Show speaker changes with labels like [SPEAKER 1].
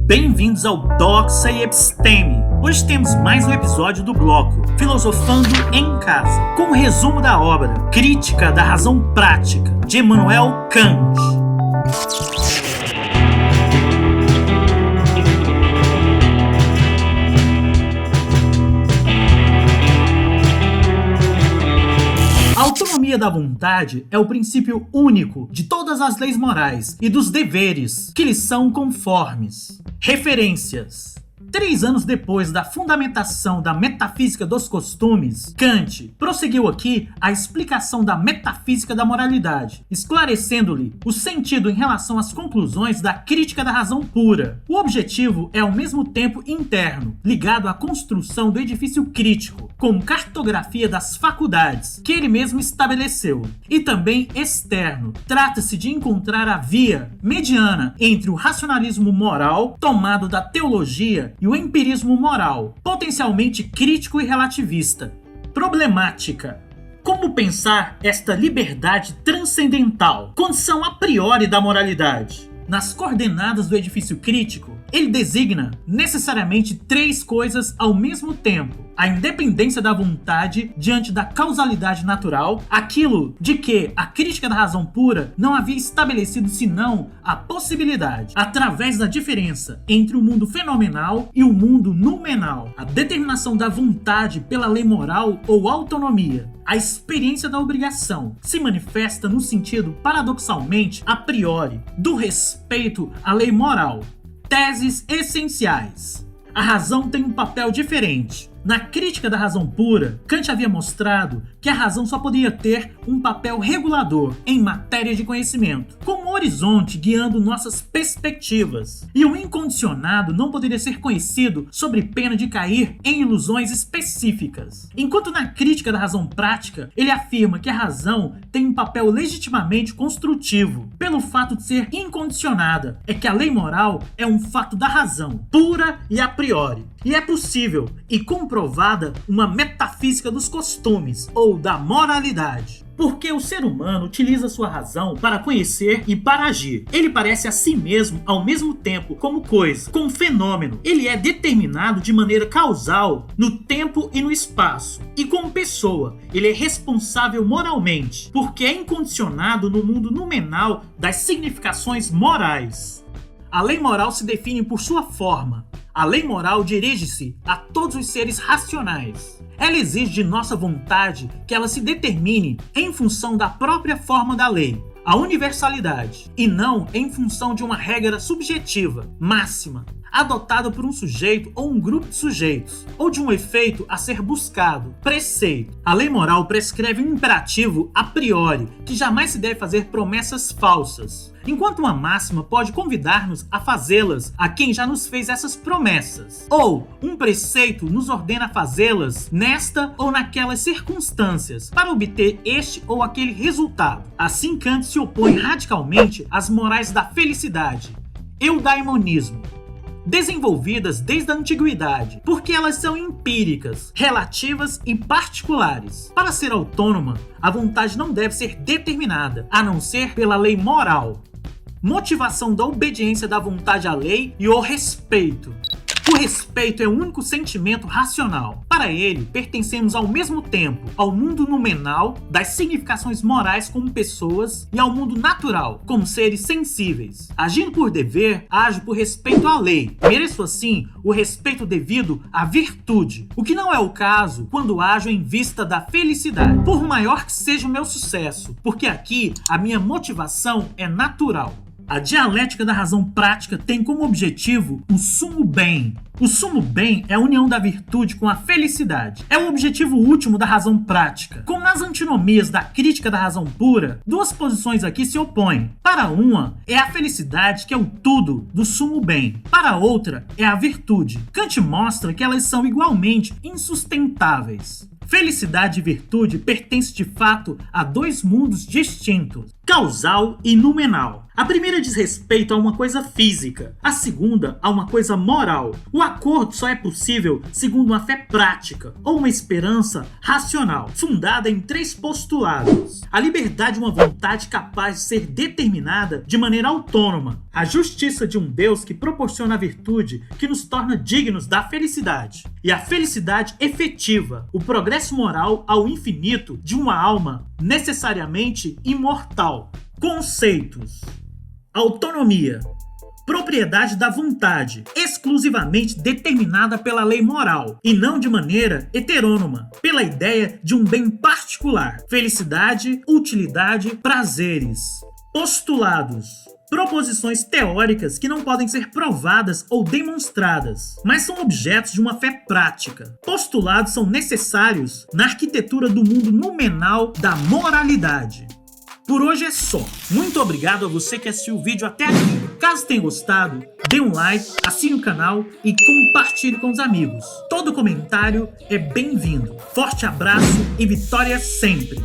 [SPEAKER 1] Bem-vindos ao Doxa e Episteme. Hoje temos mais um episódio do bloco Filosofando em Casa, com um resumo da obra Crítica da Razão Prática, de Immanuel Kant. A autonomia da vontade é o princípio único de todas as leis morais e dos deveres que lhes são conformes. Referências. 3 anos depois da fundamentação da metafísica dos costumes, Kant prosseguiu aqui a explicação da metafísica da moralidade, esclarecendo-lhe o sentido em relação às conclusões da crítica da razão pura. O objetivo é ao mesmo tempo interno, ligado à construção do edifício crítico, como cartografia das faculdades, que ele mesmo estabeleceu, e também externo. Trata-se de encontrar a via mediana entre o racionalismo moral, tomado da teologia, e o empirismo moral, potencialmente crítico e relativista. Problemática. Como pensar esta liberdade transcendental, condição a priori da moralidade? Nas coordenadas do edifício crítico, ele designa necessariamente 3 coisas ao mesmo tempo: a independência da vontade diante da causalidade natural, aquilo de que a crítica da razão pura não havia estabelecido senão a possibilidade, através da diferença entre o mundo fenomenal e o mundo noumenal, a determinação da vontade pela lei moral ou autonomia. A experiência da obrigação se manifesta no sentido, paradoxalmente, a priori, do respeito à lei moral. Teses essenciais. A razão tem um papel diferente. Na crítica da razão pura, Kant havia mostrado que a razão só poderia ter um papel regulador em matéria de conhecimento, como um horizonte guiando nossas perspectivas, e o incondicionado não poderia ser conhecido sob pena de cair em ilusões específicas. Enquanto na crítica da razão prática, ele afirma que a razão tem um papel legitimamente construtivo, pelo fato de ser incondicionada, é que a lei moral é um fato da razão, pura e a priori, e é possível e comprovada uma metafísica dos costumes ou da moralidade. Porque o ser humano utiliza sua razão para conhecer e para agir. Ele parece a si mesmo ao mesmo tempo como coisa, como fenômeno. Ele é determinado de maneira causal no tempo e no espaço. E como pessoa, ele é responsável moralmente, porque é incondicionado no mundo noumenal das significações morais. A lei moral se define por sua forma. A lei moral dirige-se a todos os seres racionais. Ela exige de nossa vontade que ela se determine em função da própria forma da lei, a universalidade, e não em função de uma regra subjetiva, máxima, adotada por um sujeito ou um grupo de sujeitos, ou de um efeito a ser buscado, preceito. A lei moral prescreve um imperativo a priori, que jamais se deve fazer promessas falsas, enquanto uma máxima pode convidar-nos a fazê-las a quem já nos fez essas promessas, ou um preceito nos ordena fazê-las nesta ou naquelas circunstâncias, para obter este ou aquele resultado. Assim, Kant se opõe radicalmente às morais da felicidade, eudaimonismo, desenvolvidas desde a antiguidade, porque elas são empíricas, relativas e particulares. Para ser autônoma, a vontade não deve ser determinada, a não ser pela lei moral. Motivação da obediência da vontade à lei e o respeito. O respeito é o único sentimento racional. Para ele, pertencemos ao mesmo tempo ao mundo noumenal das significações morais como pessoas e ao mundo natural como seres sensíveis. Agindo por dever, ajo por respeito à lei. Mereço assim o respeito devido à virtude, o que não é o caso quando ajo em vista da felicidade, por maior que seja o meu sucesso, porque aqui a minha motivação é natural. A dialética da razão prática tem como objetivo o sumo bem. O sumo bem é a união da virtude com a felicidade. É o objetivo último da razão prática. Como nas antinomias da crítica da razão pura, 2 posições aqui se opõem. Para uma, é a felicidade que é o tudo do sumo bem. Para outra, é a virtude. Kant mostra que elas são igualmente insustentáveis. Felicidade e virtude pertencem de fato a 2 mundos distintos. causal e numenal. A primeira diz respeito a uma coisa física, a segunda a uma coisa moral. O acordo só é possível segundo uma fé prática ou uma esperança racional, fundada em 3 postulados: a liberdade de uma vontade capaz de ser determinada de maneira autônoma, a justiça de um Deus que proporciona a virtude que nos torna dignos da felicidade, e a felicidade efetiva, o progresso moral ao infinito de uma alma necessariamente imortal. Conceitos: autonomia, propriedade da vontade, exclusivamente determinada pela lei moral, e não de maneira heterônoma, pela ideia de um bem particular. Felicidade, utilidade, prazeres. Postulados: proposições teóricas que não podem ser provadas ou demonstradas, mas são objetos de uma fé prática. Postulados são necessários na arquitetura do mundo numenal da moralidade. Por hoje é só. Muito obrigado a você que assistiu o vídeo até aqui. Caso tenha gostado, dê um like, assine o canal e compartilhe com os amigos. Todo comentário é bem-vindo. Forte abraço e vitória sempre!